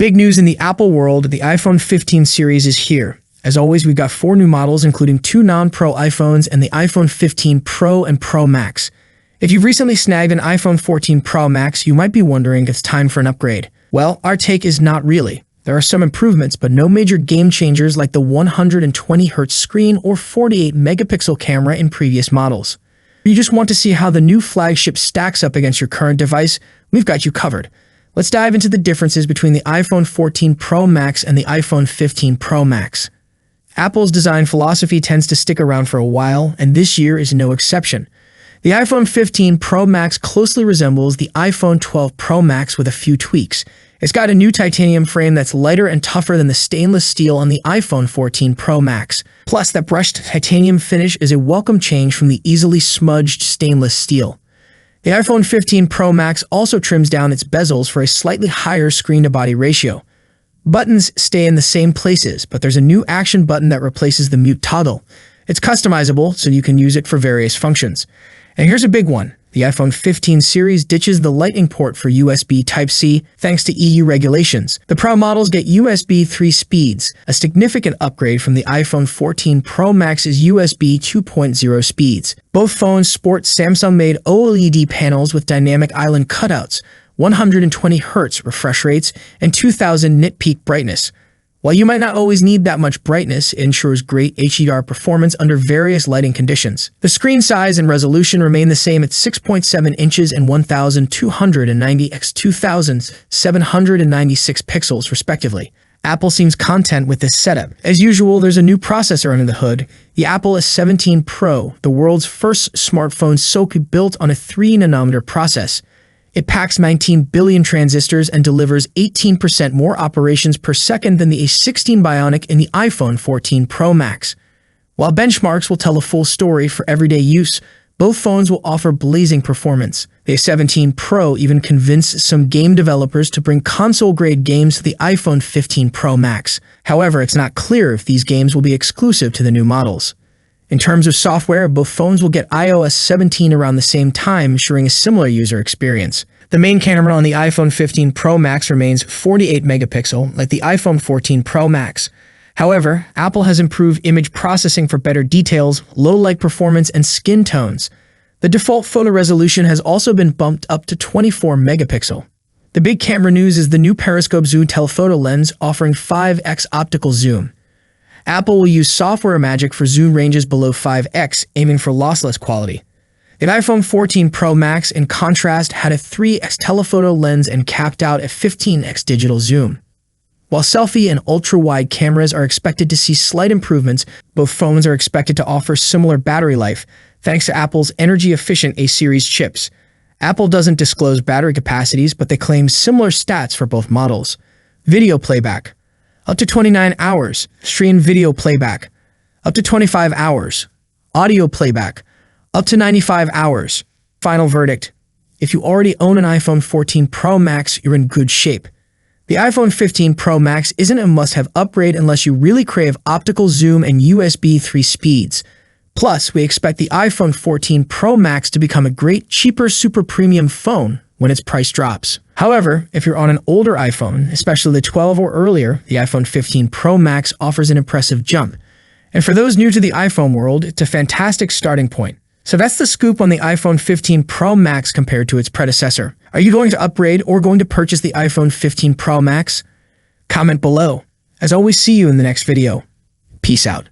Big news in the Apple world, the iPhone 15 series is here. As always, we've got 4 new models, including 2 non-Pro iPhones and the iPhone 15 Pro and Pro Max. If you've recently snagged an iPhone 14 Pro Max, you might be wondering if it's time for an upgrade. Well, our take is not really. There are some improvements, but no major game changers like the 120Hz screen or 48-megapixel camera in previous models. If you just want to see how the new flagship stacks up against your current device, we've got you covered. Let's dive into the differences between the iPhone 14 Pro Max and the iPhone 15 Pro Max. Apple's design philosophy tends to stick around for a while, and this year is no exception. The iPhone 15 Pro Max closely resembles the iPhone 12 Pro Max with a few tweaks. It's got a new titanium frame that's lighter and tougher than the stainless steel on the iPhone 14 Pro Max. Plus, that brushed titanium finish is a welcome change from the easily smudged stainless steel. The iPhone 15 Pro Max also trims down its bezels for a slightly higher screen-to-body ratio. Buttons stay in the same places, but there's a new action button that replaces the mute toggle. It's customizable, so you can use it for various functions. And here's a big one. The iPhone 15 series ditches the Lightning port for USB Type-C thanks to EU regulations. The Pro models get USB 3 speeds, a significant upgrade from the iPhone 14 Pro Max's USB 2.0 speeds. Both phones sport Samsung-made OLED panels with dynamic island cutouts, 120Hz refresh rates, and 2000 Nit Peak Brightness. While you might not always need that much brightness, it ensures great HDR performance under various lighting conditions. The screen size and resolution remain the same at 6.7 inches and 1290 x 2796 pixels, respectively. Apple seems content with this setup. As usual, there's a new processor under the hood, the Apple S17 Pro, the world's first smartphone solely built on a 3nm process. It packs 19 billion transistors and delivers 18% more operations per second than the A16 Bionic in the iPhone 14 Pro Max. While benchmarks will tell a full story for everyday use, both phones will offer blazing performance. The A17 Pro even convinced some game developers to bring console-grade games to the iPhone 15 Pro Max. However, it's not clear if these games will be exclusive to the new models. In terms of software, both phones will get iOS 17 around the same time, ensuring a similar user experience. The main camera on the iPhone 15 Pro Max remains 48 megapixel, like the iPhone 14 Pro Max. However, Apple has improved image processing for better details, low light performance, and skin tones. The default photo resolution has also been bumped up to 24 megapixel. The big camera news is the new periscope zoom telephoto lens offering 5x optical zoom. Apple will use software magic for zoom ranges below 5x, aiming for lossless quality. The iPhone 14 Pro Max, in contrast, had a 3x telephoto lens and capped out at 15x digital zoom. While selfie and ultra-wide cameras are expected to see slight improvements, both phones are expected to offer similar battery life, thanks to Apple's energy-efficient A-series chips. Apple doesn't disclose battery capacities, but they claim similar stats for both models. Video playback. Up to 29 hours, stream video playback. Up to 25 hours, audio playback. Up to 95 hours. Final verdict. If you already own an iPhone 14 Pro Max, you're in good shape. The iPhone 15 Pro Max isn't a must-have upgrade unless you really crave optical zoom and USB 3 speeds. Plus, we expect the iPhone 14 Pro Max to become a great, cheaper, super premium phone when its price drops. However, if you're on an older iPhone, especially the 12 or earlier, the iPhone 15 Pro Max offers an impressive jump. And for those new to the iPhone world, it's a fantastic starting point. So that's the scoop on the iPhone 15 Pro Max compared to its predecessor. Are you going to upgrade or going to purchase the iPhone 15 Pro Max? Comment below. As always, see you in the next video. Peace out.